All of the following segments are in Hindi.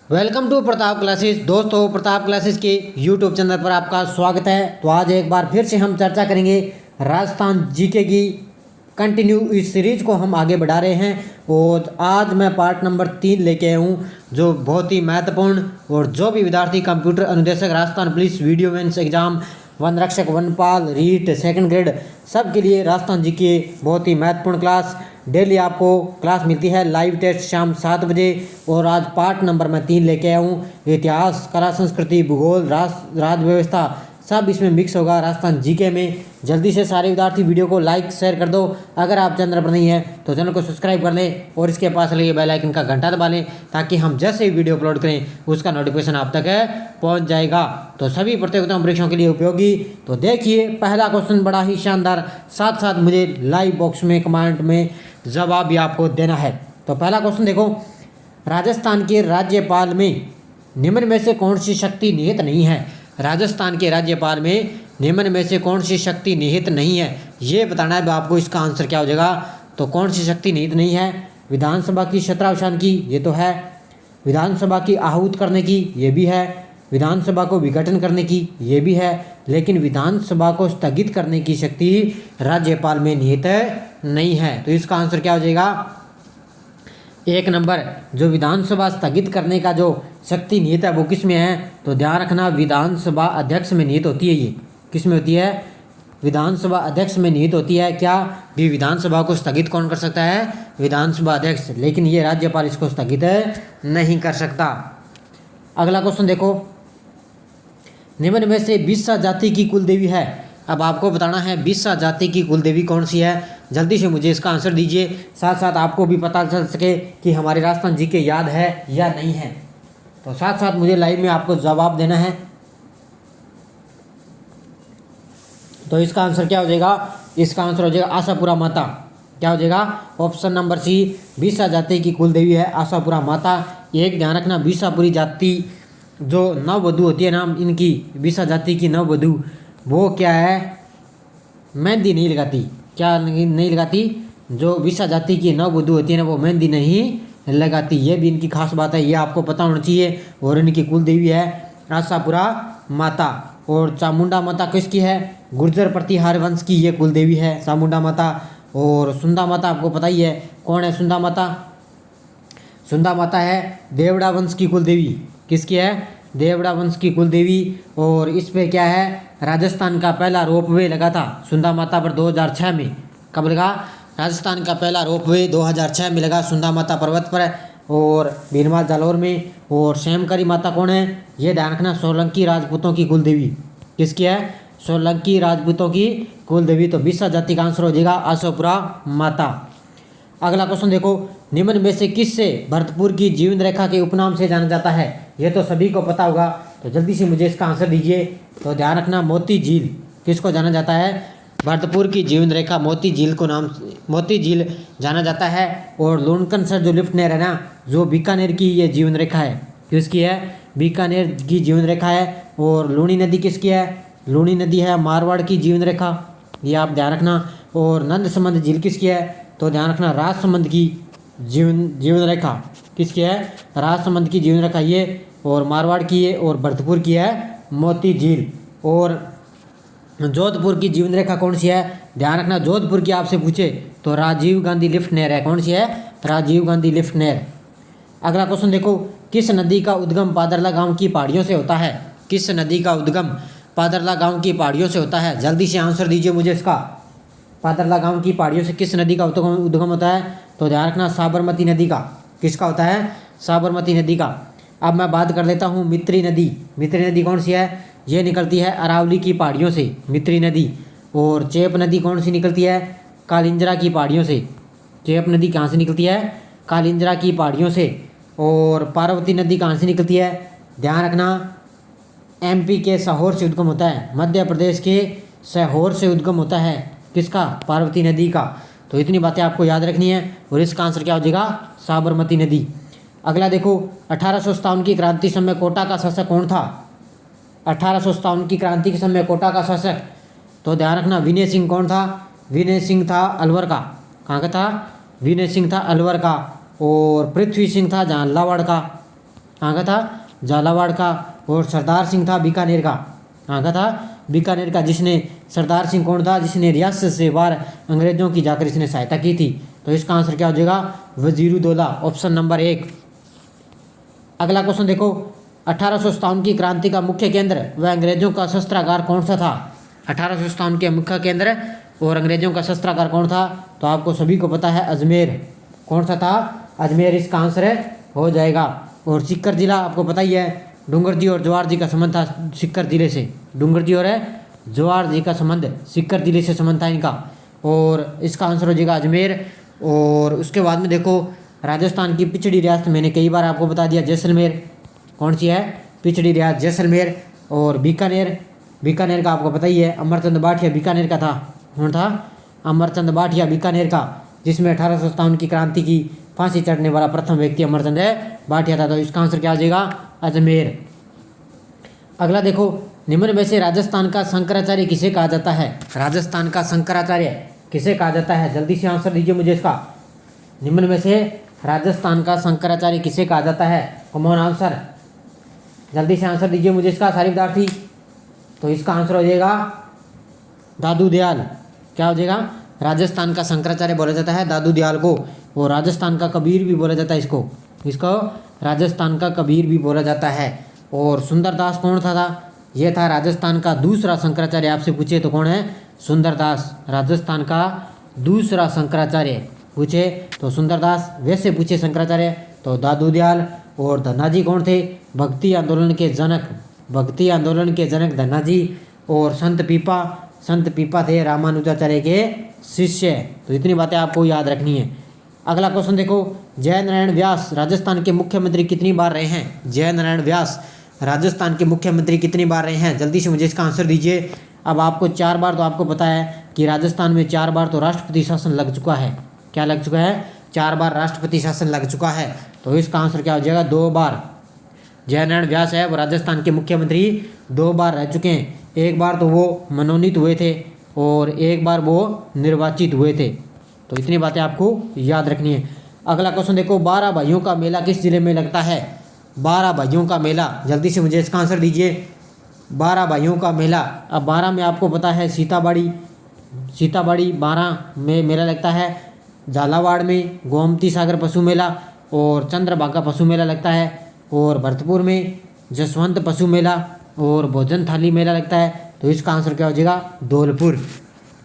Welcome to Pratap classes. दोस्तों, प्रताप क्लासेस के यूट्यूब चैनल पर आपका स्वागत है। तो आज एक बार फिर से हम चर्चा करेंगे राजस्थान जीके की। कंटिन्यू इस सीरीज को हम आगे बढ़ा रहे हैं और आज मैं पार्ट नंबर 3 लेके आया हूँ, जो बहुत ही महत्वपूर्ण और जो भी विद्यार्थी कंप्यूटर अनुदेशक, Rajasthan police, VDO mains exam, वन रक्षक, वनपाल, रीट, सेकंड ग्रेड, सब के लिए राजस्थान जी की बहुत ही महत्वपूर्ण क्लास डेली आपको क्लास मिलती है। लाइव टेस्ट शाम 7 बजे। और आज पार्ट नंबर मैं 3 लेके आया हूँ। इतिहास, कला, संस्कृति, भूगोल, राज्य व्यवस्था सब इसमें मिक्स होगा राजस्थान जीके में। जल्दी से सारे विद्यार्थी वीडियो को लाइक शेयर कर दो। अगर आप चैनल पर नहीं है तो चैनल को सब्सक्राइब कर लें और इसके पास लगे बेल आइकन का घंटा दबा लें, ताकि हम जैसे ही वीडियो अपलोड करें उसका नोटिफिकेशन आप तक पहुंच जाएगा। तो सभी प्रतियोगिता परीक्षाओं के लिए उपयोगी। तो देखिए, पहला क्वेश्चन बड़ा ही शानदार, साथ साथ मुझे लाइव बॉक्स में कमेंट में जवाब भी आपको देना है। तो पहला क्वेश्चन देखो, राजस्थान के राज्यपाल में निम्न में से कौन सी शक्ति निहित नहीं है? राजस्थान के राज्यपाल में निम्न में से कौन सी शक्ति निहित नहीं है, ये बताना है आपको। इसका आंसर क्या हो जाएगा? तो कौन सी शक्ति निहित नहीं है? विधानसभा की सत्रावसान की, ये तो है। विधानसभा की आहूत करने की, ये भी है। विधानसभा को विघटन करने की, ये भी है। लेकिन विधानसभा को स्थगित करने की शक्ति राज्यपाल में निहित नहीं है। तो इसका आंसर क्या हो जाएगा? एक नंबर, जो विधानसभा स्थगित करने का जो शक्ति निहित है वो किस में है? तो ध्यान रखना, विधानसभा अध्यक्ष में निहित होती है। ये किस में होती है? विधानसभा अध्यक्ष में निहित होती है। क्या भी विधानसभा को स्थगित कौन कर सकता है? विधानसभा अध्यक्ष। लेकिन ये राज्यपाल इसको स्थगित नहीं कर सकता। अगला क्वेश्चन देखो, निम्न में से बिस्सा जाति की कुल देवी है। अब आपको बताना है बिस्सा जाति की कुल देवी कौन सी है। जल्दी से मुझे इसका आंसर दीजिए, साथ साथ आपको भी पता चल सके कि हमारे राजस्थान जी के याद है या नहीं है। तो साथ साथ मुझे लाइव में आपको जवाब देना है। तो इसका आंसर क्या हो जाएगा? इसका आंसर हो जाएगा आशापुरा माता। क्या हो जाएगा? ऑप्शन नंबर सी, बिस्सा जाति की कुल देवी है आशापुरा माता। एक ध्यान रखना, बिस्सापुरी जाति जो नववधु होती है, नाम इनकी बिस्सा जाति की नववधु, वो क्या है? मेहंदी नहीं लगाती। क्या नहीं लगाती? जो बिस्सा जाति की नववधु होती है ना, वो मेहंदी नहीं लगाती। ये भी इनकी खास बात है, ये आपको पता होना चाहिए। और इनकी कुल देवी है आशापुरा माता। और चामुंडा माता किसकी है? गुर्जर प्रतिहार वंश की ये कुल देवी है चामुंडा माता। और सुंदा माता आपको पता ही है, कौन है सुंदा माता? सुंदा माता है देवड़ा वंश की कुल देवी। किसकी है? देवड़ा वंश की कुल देवी। और इस पे क्या है? राजस्थान का पहला रोपवे लगा था सुंदा माता पर 2006 में। कब लगा? राजस्थान का पहला रोपवे 2006 में लगा सुंदा माता पर्वत पर और भीनमाल जालौर में। और श्यामकरी माता कौन है? ये ध्यान रखना, सोलंकी राजपूतों की कुल देवी। किसकी है? सोलंकी राजपूतों की कुल देवी। तो बिस्सा जाति का आंसर हो जाएगा आशापुरा माता। अगला क्वेश्चन देखो, निम्न में से किससे भरतपुर की जीवन रेखा के उपनाम से जाना जाता है? ये तो सभी को पता होगा, तो जल्दी से मुझे इसका आंसर दीजिए। तो ध्यान रखना, मोती झील किसको जाना जाता है? भरतपुर की जीवन रेखा मोती झील को नाम मोती झील जाना जाता है। और लुणकन सर जो लिफ्ट नहर है ना, जो बीकानेर की ये जीवन रेखा है, किसकी है? बीकानेर की जीवन रेखा है। और लूणी नदी किसकी है? लूणी नदी है मारवाड़ की जीवन रेखा, ये आप ध्यान रखना। और नंद संबंध झील किसकी है? तो ध्यान रखना, राजसमंद की जीवन रेखा किसकी है? राजसमंद की जीवन रेखा ये। और मारवाड़ की है। और भरतपुर की है मोती झील। और जोधपुर की जीवन रेखा कौन सी है? ध्यान रखना, जोधपुर की आपसे पूछे तो राजीव गांधी लिफ्ट नहर है। कौन सी है? राजीव गांधी लिफ्ट नहर। अगला क्वेश्चन देखो, किस नदी का उद्गम पादरला गांव की पहाड़ियों से होता है? किस नदी का उद्गम पादरला गांव की पहाड़ियों से होता है? जल्दी से आंसर दीजिए मुझे इसका। पादरला गांव की पहाड़ियों से किस नदी का उद्गम होता है? तो ध्यान रखना, साबरमती नदी का। किसका होता है? साबरमती नदी का। अब मैं बात कर लेता हूँ मित्री नदी। मित्री नदी कौन सी है? ये निकलती है अरावली की पहाड़ियों से, मित्री नदी। और चेप नदी कौन सी निकलती है? कालिंजरा की पहाड़ियों से। चेप नदी कहाँ से निकलती है? कालिंजरा की पहाड़ियों से। और पार्वती नदी कहाँ से निकलती है? ध्यान रखना, एमपी के सीहोर से उद्गम होता है। मध्य प्रदेश के सीहोर से उद्गम होता है। किसका? पार्वती नदी का। तो इतनी बातें आपको याद रखनी है। और इसका आंसर क्या हो जाएगा? साबरमती नदी। अगला देखो, 1857 की क्रांति समय कोटा का शासक कौन था? 1857 की क्रांति के समय कोटा का शासक, तो ध्यान रखना, विनय सिंह कौन था? विनय सिंह था अलवर का। कहाँ का था? विनय सिंह था अलवर का। और पृथ्वी सिंह था झालावाड़ का। कहाँ का था, झालावाड़ का। और सरदार सिंह था बीकानेर का, कहाँ का था, बीकानेर का। जिसने सरदार सिंह कौन था, जिसने रियासत से बाहर अंग्रेजों की जाकर इसने सहायता की थी। तो इसका आंसर क्या हो जाएगा, वजीरुद्दौला, ऑप्शन नंबर 1। अगला क्वेश्चन देखो, 1857 की क्रांति का मुख्य केंद्र व अंग्रेजों का शस्त्रागार कौन सा था। 1857 के मुख्य केंद्र और अंग्रेजों का शस्त्रागार कौन था, तो आपको सभी को पता है अजमेर। कौन सा था, अजमेर इसका आंसर हो जाएगा। और सीकर जिला आपको पता ही है, डूंगर जी और जवाहर जी का संबंध था सीकर जिले से। डूंगर जी और जवाहर जी का संबंध सीकर जिले से संबंध था इनका, और इसका आंसर हो जाएगा अजमेर। और उसके बाद में देखो, राजस्थान की पिछड़ी रियासत मैंने कई बार आपको बता दिया, जैसलमेर। कौन सी है, पिछड़ी रियासत जैसलमेर। और बीकानेर, बीकानेर का आपको पता ही है, अमरचंद भाटिया बीकानेर का था। कौन था, अमरचंद भाटिया बीकानेर का, जिसमें 1857 की क्रांति की फांसी चढ़ने वाला प्रथम व्यक्ति अमरचंद भाटिया था। तो इसका आंसर क्या हो जाएगा, अजमेर। अगला देखो, निम्न में से राजस्थान का शंकराचार्य किसे कहा जाता है। राजस्थान का शंकराचार्य किसे कहा जाता है, जल्दी से आंसर दीजिए मुझे इसका। निम्न में से राजस्थान का शंकराचार्य किसे कहा जाता है, कॉमन आंसर, जल्दी से आंसर दीजिए मुझे इसका सारे विद्यार्थी। तो इसका आंसर हो जाएगा दादू दयाल। क्या हो जाएगा, राजस्थान का शंकराचार्य बोला जाता है दादू दयाल को। और राजस्थान का कबीर भी बोला जाता है इसको राजस्थान का कबीर भी बोला जाता है। और सुंदरदास कौन था, ये था राजस्थान का दूसरा शंकराचार्य। आपसे पूछे तो कौन है, सुंदरदास, राजस्थान का दूसरा शंकराचार्य पूछे तो सुंदरदास। वैसे पूछे शंकराचार्य तो दादू दयाल। और धन्नाजी कौन थे, भक्ति आंदोलन के जनक, भक्ति आंदोलन के जनक धन्नाजी। और संत पीपा थे रामानुजाचार्य के शिष्य। तो इतनी बातें आपको याद रखनी है। अगला क्वेश्चन देखो, जयनारायण व्यास राजस्थान के मुख्यमंत्री कितनी बार रहे हैं। जयनारायण व्यास राजस्थान के मुख्यमंत्री कितनी बार रहे हैं, जल्दी से मुझे इसका आंसर दीजिए। अब आपको 4 बार, तो आपको पता है कि राजस्थान में 4 बार तो राष्ट्रपति शासन लग चुका है। क्या लग चुका है, 4 बार राष्ट्रपति शासन लग चुका है। तो इसका आंसर क्या हो जाएगा, 2 बार। जयनारायण व्यास है वो राजस्थान के मुख्यमंत्री 2 बार रह चुके हैं। एक बार तो वो मनोनीत हुए थे और एक बार वो निर्वाचित हुए थे। तो इतनी बातें आपको याद रखनी है। अगला क्वेश्चन देखो, 12 भाइयों का मेला किस जिले में लगता है। 12 भाइयों का मेला, जल्दी से मुझे इसका आंसर दीजिए। 12 भाइयों का मेला, अब 12 में आपको पता है सीताबाड़ी 12 में मेला लगता है। झालावाड़ में गोमती सागर पशु मेला और चंद्रभागा पशु मेला लगता है। और भरतपुर में जसवंत पशु मेला और भोजन थाली मेला लगता है। तो इसका आंसर क्या हो जाएगा, धौलपुर।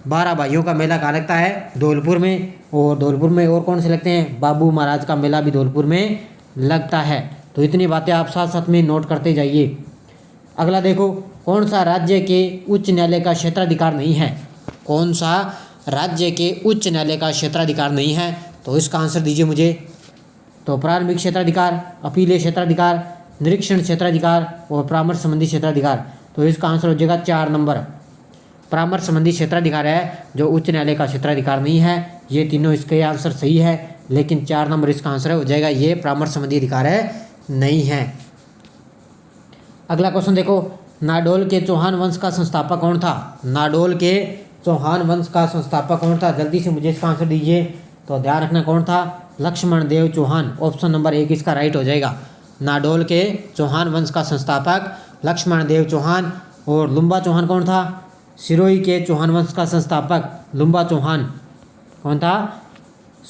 12 भाइयों का मेला कहाँ लगता है, धौलपुर में। और धौलपुर में और कौन से लगते हैं, बाबू महाराज का मेला भी धौलपुर में लगता है। तो इतनी बातें आप साथ साथ में नोट करते जाइए। अगला देखो, कौन सा राज्य के उच्च न्यायालय का क्षेत्राधिकार नहीं है। कौन सा राज्य के उच्च न्यायालय का क्षेत्राधिकार नहीं है, तो इसका आंसर दीजिए मुझे। तो प्रारंभिक क्षेत्राधिकार, अपीलीय क्षेत्राधिकार, निरीक्षण क्षेत्राधिकार और परामर्श संबंधी क्षेत्राधिकार। तो इसका आंसर हो जाएगा 4 नंबर, परामर्श संबंधी क्षेत्राधिकार है जो उच्च न्यायालय का क्षेत्राधिकार नहीं है। ये तीनों इसके आंसर सही है, लेकिन 4 नंबर इसका आंसर हो जाएगा, ये परामर्श संबंधी अधिकार है नहीं है। अगला क्वेश्चन देखो, नाडोल के चौहान वंश का संस्थापक कौन था। नाडोल के चौहान वंश का संस्थापक कौन था, जल्दी से मुझे इसका आंसर दीजिए। तो ध्यान रखना कौन था, लक्ष्मण देव चौहान, ऑप्शन नंबर 1 इसका राइट हो जाएगा। नाडोल के चौहान वंश का संस्थापक लक्ष्मण देव चौहान। और लुम्बा चौहान कौन था, सिरोही के चौहान वंश का संस्थापक लुम्बा चौहान। कौन था,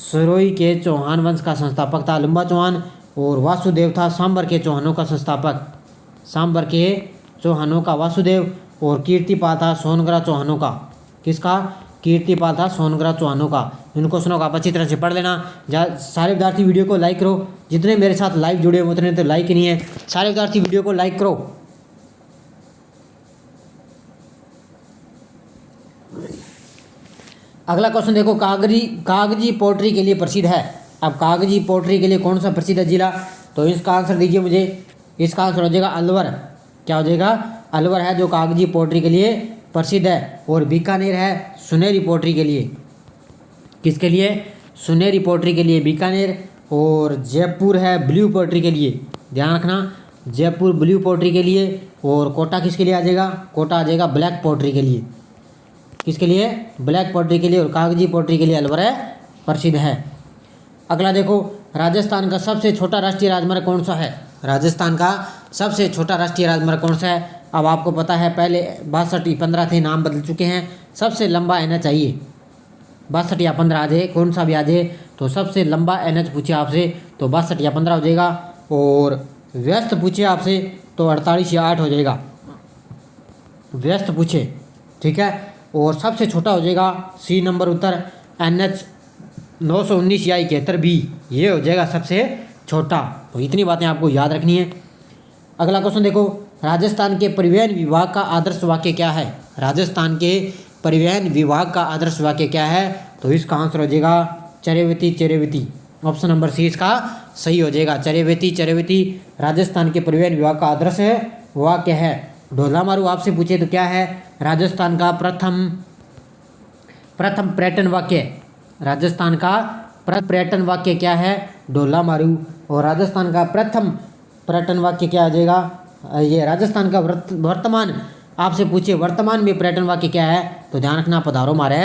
सिरोही के चौहान वंश का संस्थापक था लुम्बा चौहान। और वासुदेव था सांबर के चौहानों का संस्थापक, सांबर के चौहानों का वासुदेव। और कीर्तिपाल था सोनग्रा चौहानों का, किसका, कीर्तिपाल था सोनग्रा चौहानों का। इन क्वेश्चनों का आप अच्छी तरह से पढ़ लेना। सारे विद्यार्थी वीडियो को लाइक करो, जितने मेरे साथ लाइव जुड़े हुए उतने तो लाइक नहीं है। सारे विद्यार्थी वीडियो को लाइक करो। अगला क्वेश्चन देखो, कागजी पोट्री के लिए प्रसिद्ध है। अब कागजी पोट्री के लिए कौन सा प्रसिद्ध है जिला, तो इसका आंसर दीजिए मुझे। इसका आंसर हो जाएगा अलवर। क्या हो जाएगा, अलवर है जो कागजी पोट्री के लिए प्रसिद्ध है। और बीकानेर है सुनहरी पोट्री के लिए, किसके लिए, सुनहरी पोट्री के लिए बीकानेर। और जयपुर है ब्लू पोट्री के लिए, ध्यान रखना, जयपुर ब्लू पोट्री के लिए। और कोटा किसके लिए आ जाएगा, कोटा आ जाएगा ब्लैक पोट्री के लिए, किसके लिए, ब्लैक पोट्री के लिए। और कागजी पोट्री के लिए अलवर है प्रसिद्ध है। अगला देखो, राजस्थान का सबसे छोटा राष्ट्रीय राजमार्ग कौन सा है। राजस्थान का सबसे छोटा राष्ट्रीय राजमार्ग कौन सा है? अब आपको पता है, पहले 62 15 थे, नाम बदल चुके हैं। सबसे लंबा NH चाहिए, 62 या 15 आ जाए, कौन सा भी आ जाए, तो सबसे लंबा NH पूछे आपसे तो 62 या 15 हो जाएगा। और व्यस्त पूछे आपसे तो 48 या 8 हो जाएगा, व्यस्त पूछे, ठीक है। और सबसे छोटा हो जाएगा C नंबर उत्तर NH 919 या 71B, ये हो जाएगा सबसे छोटा। तो इतनी बातें आपको याद रखनी है। अगला क्वेश्चन देखो, राजस्थान के परिवहन विभाग का आदर्श वाक्य क्या है? राजस्थान के परिवहन विभाग का आदर्श वाक्य क्या है? तो इसका आंसर हो जाएगा चरेवेती चरेवेती। ऑप्शन नंबर C इसका सही हो जाएगा, चरेवेती चरेवेती राजस्थान के परिवहन विभाग का आदर्श वाक्य है। ढोला मारू आपसे पूछे तो क्या है राजस्थान का प्रथम पर्यटन वाक्य? राजस्थान का पर्यटन वाक्य क्या है? ढोला मारू। और राजस्थान का प्रथम पर्यटन वाक्य क्या आ जाएगा? ये राजस्थान का वर्तमान आपसे पूछे वर्तमान में पर्यटन वाक्य क्या है? तो ध्यान रखना, पधारो मारे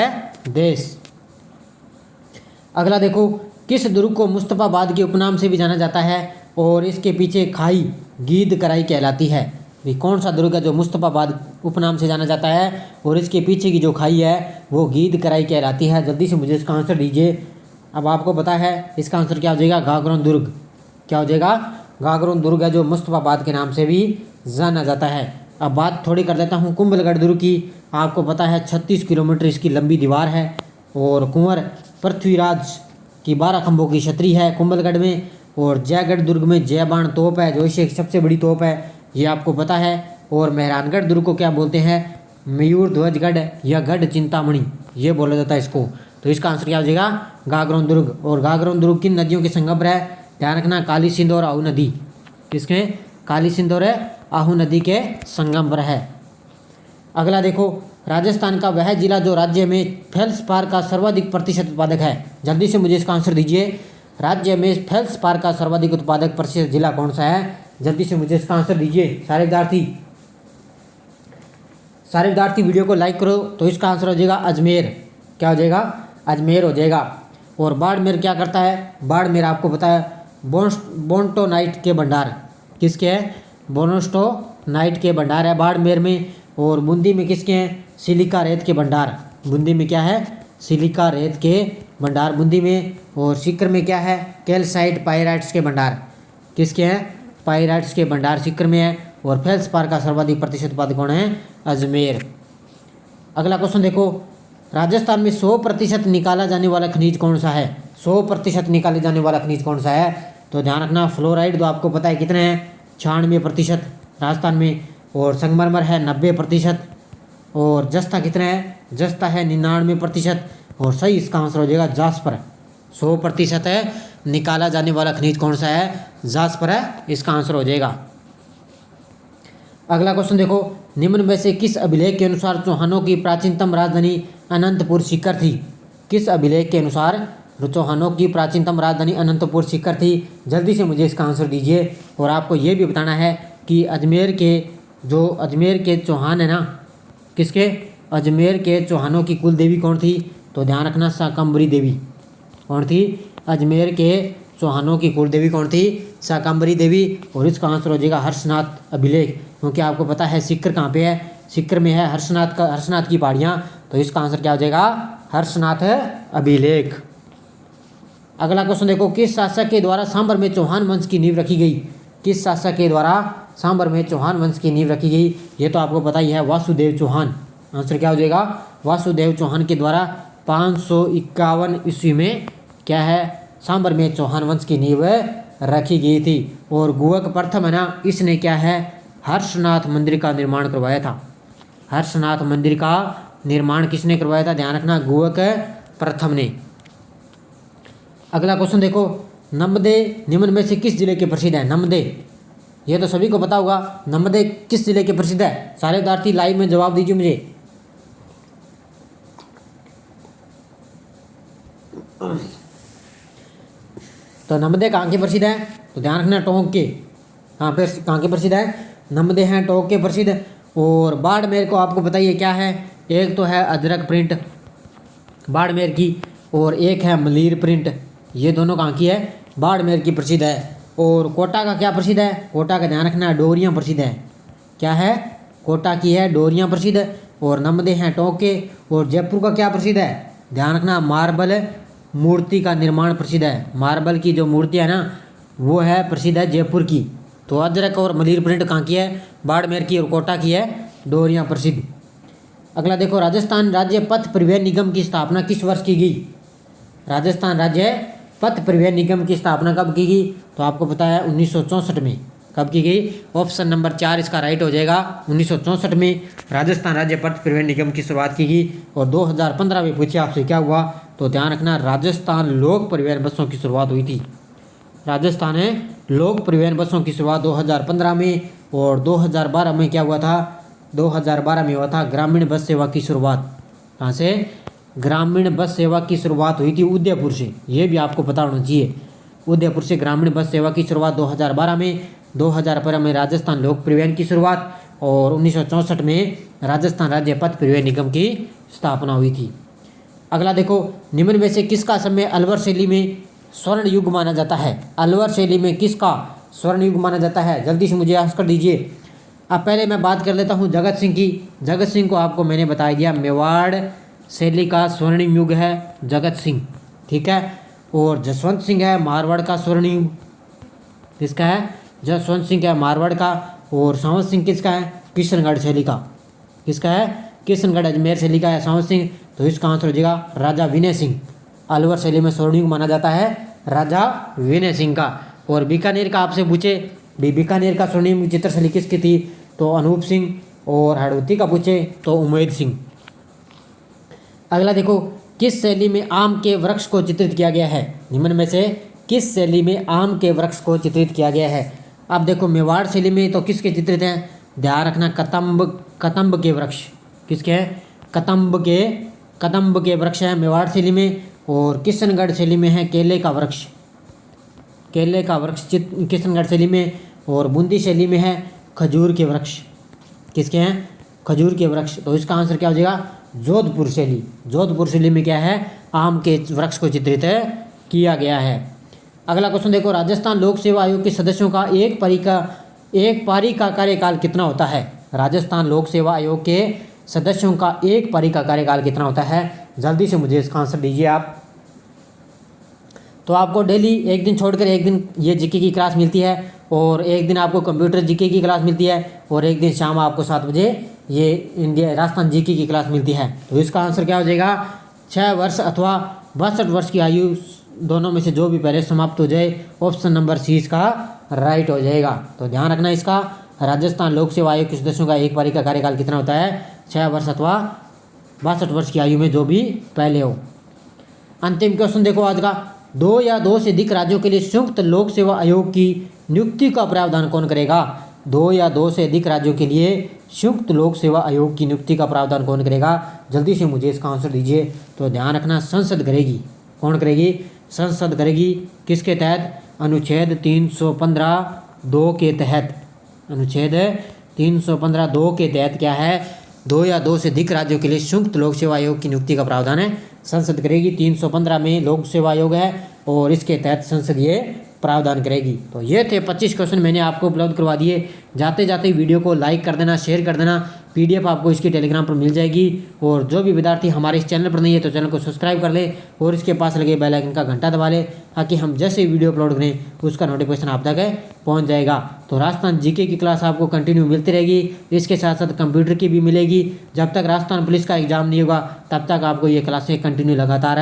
देश। अगला देखो, किस दुर्ग को मुस्तफाबाद के उपनाम से भी जाना जाता है और इसके पीछे खाई गीद कराई कहलाती है? भी कौन सा दुर्ग है जो मुस्तफाबाद उपनाम से जाना जाता है और इसके पीछे की जो खाई है वो गीद कराई कहलाती है? जल्दी से मुझे इसका आंसर दीजिए। अब आपको पता है इसका आंसर क्या हो जाएगा? गागरोन दुर्ग। क्या हो जाएगा? गागरोन दुर्ग है जो मुस्तफाबाद के नाम से भी जाना जाता है। अब बात थोड़ी कर देता हूँ कुंभलगढ़ दुर्ग की। आपको पता है 36 किलोमीटर इसकी लंबी दीवार है और कुंवर पृथ्वीराज की 12 खंभों की छतरी है कुंभलगढ़ में। और जयगढ़ दुर्ग में जय बाण तोप है जो इसे सबसे बड़ी तोप है, ये आपको पता है। और मेहरानगढ़ दुर्ग को क्या बोलते हैं? मयूर ध्वज गढ़ या गढ़ चिंतामणि, ये बोला जाता है इसको। तो इसका आंसर क्या हो जाएगा? गागरोन दुर्ग। और गागरोन दुर्ग किन नदियों के संगम पर है? ध्यान रखना, काली सिंध और आहू नदी। किसके? काली सिंध और आहू नदी के संगम पर है। अगला देखो, राजस्थान का वह जिला जो राज्य में फेल्सपार का सर्वाधिक प्रतिशत उत्पादक है? जल्दी से मुझे इसका आंसर दीजिए। राज्य में फेल्सपार का सर्वाधिक उत्पादक प्रतिशत जिला कौन सा है? जल्दी से मुझे इसका आंसर दीजिए। सारे विद्यार्थी वीडियो को लाइक करो। तो इसका आंसर हो जाएगा अजमेर। क्या हो जाएगा? अजमेर हो जाएगा। और बाड़मेर क्या करता है? बाड़मेर आपको पता है बोन्टोनाइट के भंडार। किसके हैं? बोनोस्टोनाइट के भंडार है बाड़मेर में। और बूंदी में किसके हैं? सिलिका रेत के भंडार। बूंदी में क्या है? सिलिका रेत के भंडार बूंदी में। और सीकर में क्या है? कैल्साइट पाइराइट्स के भंडार। किसके हैं? पाइराइट्स के भंडार सीकर में है। और फेल्सपार का सर्वाधिक प्रतिशत उत्पादक कौन है? अजमेर। अगला क्वेश्चन देखो, राजस्थान में 100% निकाला जाने वाला खनिज कौन सा है? 100% निकाले जाने वाला खनिज कौन सा है? तो ध्यान रखना, फ्लोराइड तो आपको पता है कितने हैं? 96% राजस्थान में। और संगमरमर है 90%। और जस्ता कितने हैं? जस्ता है 99%। और सही इसका आंसर हो जाएगा जास्पर। 100% है निकाला जाने वाला खनिज कौन सा है? जास्पर है इसका आंसर हो जाएगा। अगला क्वेश्चन देखो, निम्न में से किस अभिलेख के अनुसार चौहानों की प्राचीनतम राजधानी अनंतपुर सीकर थी? किस अभिलेख के अनुसार चौहानों की प्राचीनतम राजधानी अनंतपुर सीकर थी? जल्दी से मुझे इसका आंसर दीजिए। और आपको ये भी बताना है कि अजमेर के चौहान है ना, किसके? अजमेर के चौहानों की कुल देवी कौन थी? तो ध्यान रखना, शाकंभरी देवी। कौन थी? अजमेर के चौहानों की कुल देवी कौन थी? शाकंभरी देवी। और इसका आंसर हो जाएगा हर्षनाथ अभिलेख। क्योंकि आपको पता है सीकर कहाँ पे है? सीकर में है हर्षनाथ की पहाड़ियाँ। तो इसका आंसर क्या हो जाएगा? हर्षनाथ अभिलेख। अगला क्वेश्चन देखो, किस शासक के द्वारा सांबर में चौहान वंश की नींव रखी गई? किस शासक के द्वारा सांबर में चौहान वंश की नींव रखी गई? ये तो आपको पता ही है, वासुदेव चौहान। आंसर क्या हो जाएगा? वासुदेव चौहान के द्वारा 551 ईस्वी में क्या है? सांबर में चौहान वंश की नींव रखी गई थी। और गुवक प्रथम है ना, इसने क्या है? हर्षनाथ मंदिर का निर्माण करवाया था। हर्षनाथ मंदिर का निर्माण किसने करवाया था? ध्यान रखना, गुवक प्रथम ने। अगला क्वेश्चन देखो, नर्मदे निम्न में से किस जिले के प्रसिद्ध है? नर्मदे, ये तो सभी को पता होगा। नर्मदे किस जिले के प्रसिद्ध है? सारे विद्यार्थी लाइव में जवाब दीजिए मुझे। तो नर्मदे कहाँ के प्रसिद्ध है? तो ध्यान रखना, टोंक के। कहाँ के प्रसिद्ध है? नर्मदे हैं टोंक के प्रसिद्ध। और बाड़मेर को आपको बताइए क्या है? एक तो है अजरक प्रिंट बाड़मेर की, और एक है मलीर प्रिंट। ये दोनों कहाँ की है? बाड़मेर की प्रसिद्ध है। और कोटा का क्या प्रसिद्ध है? कोटा का ध्यान रखना, डोरियाँ प्रसिद्ध है। क्या है? कोटा की है डोरियाँ प्रसिद्ध, और नमदे हैं टोंके। और जयपुर का क्या प्रसिद्ध है? ध्यान रखना, मार्बल मूर्ति का निर्माण प्रसिद्ध है। मार्बल की जो मूर्ति है ना वो है प्रसिद्ध है जयपुर की। तो अजरक और मलिर प्रिंट कहाँ की है? बाड़मेर की। और कोटा की है डोरियाँ प्रसिद्ध। अगला देखो, राजस्थान राज्य पथ परिवहन निगम की स्थापना किस वर्ष की गई? राजस्थान राज्य पथ परिवहन निगम की स्थापना कब की गई? तो आपको पता है 1964 में। कब की गई? ऑप्शन नंबर 4 इसका राइट हो जाएगा। 1964 में राजस्थान राज्य पथ परिवहन निगम की शुरुआत की गई। और 2015 में पूछे आपसे क्या हुआ? तो ध्यान रखना, राजस्थान लोक परिवहन बसों की शुरुआत हुई थी। राजस्थान लोक परिवहन बसों की शुरुआत 2015 में। और 2012 में क्या हुआ था? 2012 में हुआ था ग्रामीण बस सेवा की शुरुआत। कहाँ से? ग्रामीण बस सेवा की शुरुआत हुई थी उदयपुर से। ये भी आपको पता होना चाहिए। उदयपुर से ग्रामीण बस सेवा की शुरुआत 2012 में। 2015 में राजस्थान लोक परिवहन की शुरुआत। और 1964 में राजस्थान राज्य पथ परिवहन निगम की स्थापना हुई थी। अगला देखो, निम्न में से किसका समय अलवर शैली में स्वर्ण युग माना जाता है? अलवर शैली में किसका स्वर्ण युग माना जाता है? जल्दी से मुझे आंसर दीजिए। अब पहले मैं बात कर लेता हूँ जगत सिंह की। जगत सिंह को आपको मैंने बता दिया, मेवाड़ शैली का स्वर्णिम युग है जगत सिंह, ठीक है। और जसवंत सिंह है मारवाड़ का स्वर्णिम युग। किसका है? जसवंत सिंह है मारवाड़ का। और सावंत सिंह किसका है? किशनगढ़ शैली का। किसका है? किशनगढ़ अजमेर शैली का है सावंत सिंह। तो इसका आंसर हो जाएगा राजा विनय सिंह। अलवर शैली में स्वर्णिम युग माना जाता है राजा विनय सिंह का। और बीकानेर का आपसे पूछे, बीकानेर का स्वर्णिम चित्रशैली किसकी थी? तो अनूप सिंह। और हड़ौती का पूछे तो उमेद सिंह। अगला देखो, किस शैली में आम के वृक्ष को चित्रित किया गया है? निम्न में से किस शैली में आम के वृक्ष को चित्रित किया गया है? अब देखो, मेवाड़ शैली में तो किसके चित्रित हैं? ध्यान रखना, कदम्ब के वृक्ष। किसके हैं? कदम्ब के वृक्ष हैं मेवाड़ शैली में। और किशनगढ़ शैली में है केले का वृक्ष। केले का वृक्ष किशनगढ़ शैली में। और बूंदी शैली में है खजूर के वृक्ष। किसके हैं? खजूर के वृक्ष। तो इसका आंसर क्या हो जाएगा? जोधपुर शैली। जोधपुर शैली में क्या है? आम के वृक्ष को चित्रित किया गया है। अगला क्वेश्चन देखो, राजस्थान लोक सेवा आयोग के सदस्यों का एक पारी का कार्यकाल कितना होता है? राजस्थान लोक सेवा आयोग के सदस्यों का एक पारी का कार्यकाल कितना होता है? जल्दी से मुझे इसका आंसर दीजिए आप। तो आपको डेली एक दिन छोड़कर एक दिन ये जीके की क्लास मिलती है। और एक दिन आपको कंप्यूटर जीके की क्लास मिलती है। और एक दिन शाम आपको 7 बजे ये इंडिया राजस्थान जीके की क्लास मिलती है। तो इसका आंसर क्या हो जाएगा? 6 वर्ष अथवा 62 वर्ष की आयु, दोनों में से जो भी पहले समाप्त हो जाए, ऑप्शन नंबर सी इसका राइट हो जाएगा। तो ध्यान रखना इसका, राजस्थान लोक सेवा आयोग के सदस्यों का एक पारी का कार्यकाल कितना होता है? 6 वर्ष अथवा 62 वर्ष की आयु में जो भी पहले हो। अंतिम क्वेश्चन देखो आज का, 2 या 2 से अधिक राज्यों के लिए संयुक्त लोक सेवा आयोग की नियुक्ति का प्रावधान कौन करेगा? 2 या 2 से अधिक राज्यों के लिए संयुक्त लोक सेवा आयोग की नियुक्ति का प्रावधान कौन करेगा? जल्दी से मुझे इसका आंसर दीजिए। तो ध्यान रखना, संसद करेगी। कौन करेगी? संसद करेगी। किसके तहत? अनुच्छेद 315(2) के तहत। अनुच्छेद 315(2) के तहत क्या है? 2 या 2 से अधिक राज्यों के लिए संयुक्त लोक सेवा आयोग की नियुक्ति का प्रावधान है संसद करेगी। 315 में लोक सेवा आयोग है और इसके तहत संसद ये प्रावधान करेगी। तो ये थे 25 क्वेश्चन मैंने आपको उपलब्ध करवा दिए। जाते जाते वीडियो को लाइक कर देना, शेयर कर देना। पीडीएफ आपको इसकी टेलीग्राम पर मिल जाएगी। और जो भी विद्यार्थी हमारे इस चैनल पर नहीं है तो चैनल को सब्सक्राइब कर ले और इसके पास लगे बेल आइकन का घंटा दबा ले, ताकि हम जैसे वीडियो अपलोड करें उसका नोटिफिकेशन आप तक पहुंच जाएगा। तो राजस्थान जीके की क्लास आपको कंटिन्यू मिलती रहेगी। इसके साथ साथ कंप्यूटर की भी मिलेगी। जब तक राजस्थान पुलिस का एग्जाम नहीं होगा तब तक आपको ये क्लासें कंटिन्यू लगातार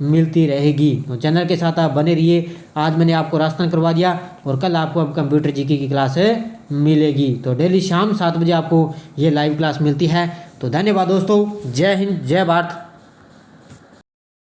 मिलती रहेगी। तो चैनल के साथ आप बने रहिए। आज मैंने आपको राजस्थान करवा दिया और कल आपको अब कंप्यूटर जीके की क्लास मिलेगी। तो डेली शाम 7 बजे आपको ये लाइव क्लास मिलती है। तो धन्यवाद दोस्तों। जय हिंद, जय भारत।